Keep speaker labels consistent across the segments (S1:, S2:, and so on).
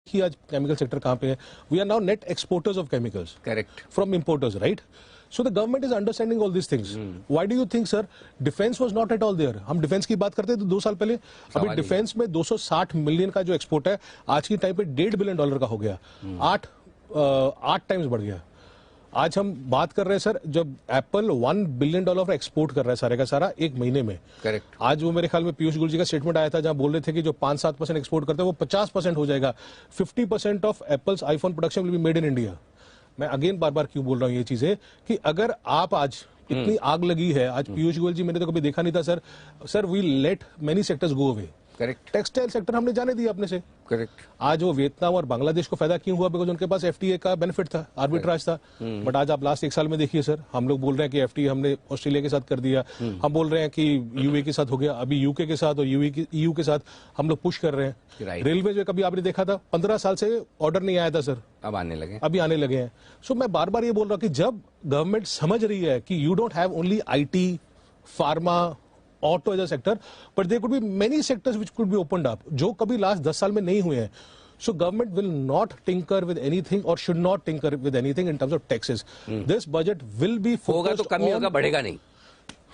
S1: कि आज chemical sector कहां पे है? We are now net exporters of chemicals,
S2: correct,
S1: from importers, right? So the government is understanding all these things. Why do you think, sir, defense was not at all there? हम defence की बात करते थे 2 साल पहले, अभी defence में 260 million का जो एक्सपोर्ट है आज की टाइम पे $1.5 बिलियन का हो गया, 8 टाइम्स बढ़ गया। आज हम बात कर रहे हैं सर, जब एप्पल $1 बिलियन का एक्सपोर्ट कर रहा है सारे का सारा एक महीने में।
S2: करेक्ट।
S1: आज वो मेरे ख्याल में पीयूष गोयल जी का स्टेटमेंट आया था जहां बोल रहे थे कि जो 5-7% एक्सपोर्ट करते हैं वो 50% हो जाएगा। 50% of apples iPhone production will be made in India. मैं अगेन बार बार क्यों बोल रहा हूं ये चीजें कि अगर आप आज इतनी आग लगी है, आज पीयूष गोयल जी मैंने तो कभी देखा नहीं था sir we let many sectors go away.
S2: Correct.
S1: Textile sector हमने जाने दिया अपने से।
S2: करेक्ट।
S1: आज वो वियतनाम और बांग्लादेश को फायदा क्यों हुआ? बिकॉज उनके पास एफटीए का बेनिफिट था, आर्बिट्राज था। बट आज आप लास्ट 1 साल में देखिए सर, हम लोग बोल रहे हैं कि एफटीए हमने ऑस्ट्रेलिया के साथ कर दिया, हम बोल रहे हैं कि यूए के साथ हो गया, अभी यूके के साथ और ईयू के साथ हम लोग पुश कर रहे हैं। रेलवे जो कभी आपने देखा था 15 साल से ऑर्डर नहीं आया था सर,
S2: अब आने लगे,
S1: अभी आने लगे हैं। सो मैं बार बार ये बोल रहा हूं कि जब गवर्नमेंट समझ रही है कि you don't have only IT, pharma, auto as a sector, but there could be many sectors which could be opened up, जो कभी लास्ट 10 साल में नहीं हुए हैं। So government will not tinker with anything or should not tinker with anything in terms of taxes. This budget will be focused
S2: होगा तो कम ही होगा, बढ़ेगा नहीं।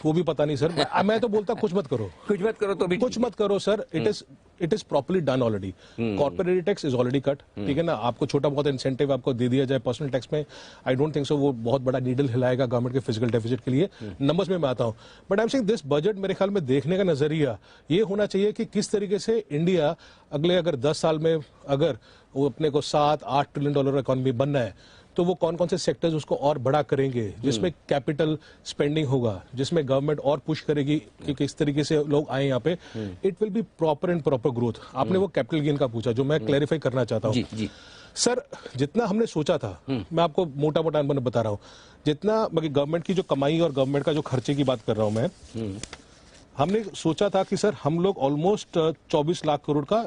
S1: वो भी पता नहीं सर, मैं तो बोलता कुछ मत करो,
S2: कुछ मत करो तो भी
S1: कुछ मत करो sir. It is properly done already. Corporate tax is already cut, ठीक है ना? आपको छोटा बहुत इंसेंटिव आपको दे दिया जाए पर्सनल टैक्स में, आई डोंट थिंक सो वो बहुत बड़ा नीडल हिलाएगा गवर्नमेंट के फिजिकल डेफिसिट के लिए। नंबर्स में मैं आता हूं, but I am saying this budget मेरे ख्याल में देखने का नजरिया ये होना चाहिए कि किस तरीके से इंडिया अगले अगर 10 साल में अगर वो अपने को $7-8 ट्रिलियन इकोनॉमी बनना है तो वो कौन कौन से सेक्टर्स उसको और बड़ा करेंगे, जिसमें कैपिटल स्पेंडिंग होगा, जिसमें गवर्नमेंट और पुश करेगी कि किस तरीके से लोग आए यहाँ पे। It will be proper and proper growth. आपने वो कैपिटल गेन का पूछा, जो मैं क्लैरिफाई करना चाहता हूँ सर। जितना हमने सोचा था, मैं आपको मोटा मोटा बता रहा हूँ, जितना गवर्नमेंट की जो कमाई और गवर्नमेंट का जो खर्चे की बात कर रहा हूँ मैं, हमने सोचा था कि सर हम लोग ऑलमोस्ट 24 लाख करोड़ का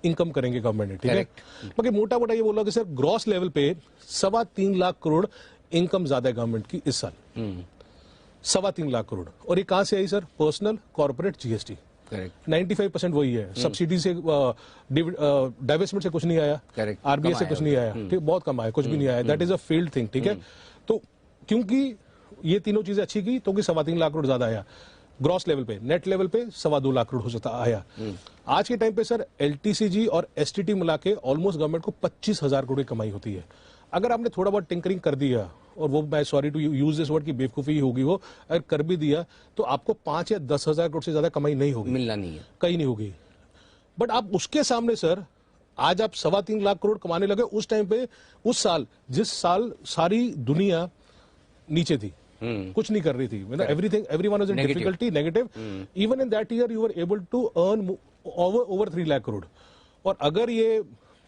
S1: इनकम करेंगे गवर्नमेंट ने, ठीक है? बाकी मोटा मोटा ये बोल रहा कि सर ग्रॉस लेवल पे 3.25 लाख करोड़ इनकम ज्यादा है गवर्नमेंट की इस साल, 3.25 लाख करोड़। और ये कहां से आई सर? Personal, corporate, GST. 95% वही है। सब्सिडी से, डाइवेस्टमेंट से कुछ नहीं आया, आरबीआई से कुछ नहीं आया, ठीक, बहुत कम आया, कुछ भी नहीं आया। That is a failed thing, ठीक है? तो क्योंकि ये तीनों चीजें अच्छी की तो 3.25 लाख करोड़ ज्यादा आया ग्रॉस लेवल पे। नेट लेवल पे 2.25 लाख करोड़ हो सकता आया। आज के टाइम पे सर एलटीसीजी और एसटीटी मिला के ऑलमोस्ट गवर्नमेंट को 25,000 करोड़ की कमाई होती है। अगर आपने थोड़ा बहुत टिंकरिंग कर दिया, और वो मैं sorry to use this word की बेवकूफी होगी, वो अगर कर भी दिया तो आपको 5 या 10,000 करोड़ से ज्यादा कमाई नहीं होगी,
S2: मिलना नहीं है,
S1: कहीं नहीं होगी। बट आप उसके सामने सर आज आप 3.25 लाख करोड़ कमाने लगे उस टाइम पे, उस साल जिस साल सारी दुनिया नीचे थी, कुछ नहीं कर रही थी, everything, everyone was in difficulty, negative. Even in that year you were able to earn over 3 lakh crore. और अगर ये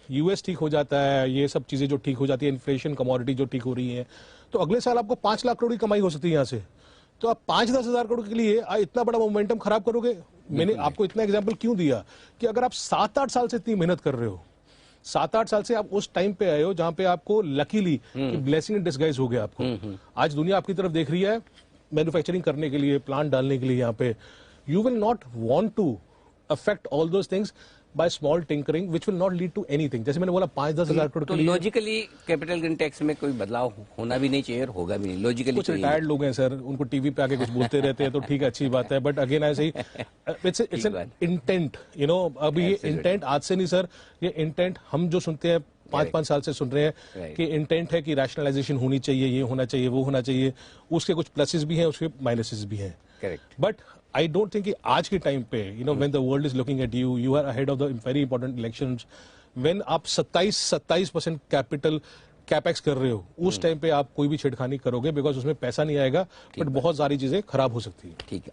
S1: यूएस ठीक हो जाता है, ये सब चीजें जो ठीक हो जाती है, इन्फ्लेशन, कमोडिटी जो ठीक हो रही है, तो अगले साल आपको 5 लाख करोड़ की कमाई हो सकती है यहाँ से। तो आप 5-10 हजार करोड़ के लिए इतना बड़ा मोमेंटम खराब करोगे? मैंने आपको इतना एग्जाम्पल क्यों दिया कि अगर आप 7-8 साल से इतनी मेहनत कर रहे हो, 7-8 साल से आप उस टाइम पे आए हो जहां पे आपको लकीली ब्लेसिंग इन डिस्गाइज हो गया आपको। आज दुनिया आपकी तरफ देख रही है मैन्युफैक्चरिंग करने के लिए, प्लांट डालने के लिए यहाँ पे। You will not want to affect all those things by small tinkering which will not lead to anything. जैसे मैंने बोला 5-10 हजार करोड़ के लिए
S2: लॉजिकली कैपिटल गेन टैक्स में कोई बदलाव होना भी नहीं चाहिए, होगा भी नहीं लॉजिकली।
S1: कुछ रिटायर्ड लोग हैं सर, उनको टीवी पे आके कुछ बोलते रहते हैं तो ठीक है, अच्छी बात है, बट अगेन ऐसे ही it's an intent, you know. अभी ये इंटेंट आज से नहीं सर, ये इंटेंट हम जो सुनते हैं 5-5 साल से सुन रहे हैं कि इंटेंट है कि रैशनलाइजेशन होनी चाहिए, ये होना चाहिए, वो होना चाहिए। उसके कुछ प्लसेस भी हैं, उसके माइनसेस भी हैं।
S2: Correct.
S1: But I don't think कि आज के टाइम पे, you know, when the world is looking at you, you are ahead of the very important elections, when आप 27% कैपिटल कैपेक्स कर रहे हो, उस टाइम पे आप कोई भी छेड़खानी करोगे बिकॉज उसमें पैसा नहीं आएगा, बट बहुत सारी चीजें खराब हो सकती है।
S2: ठीक है।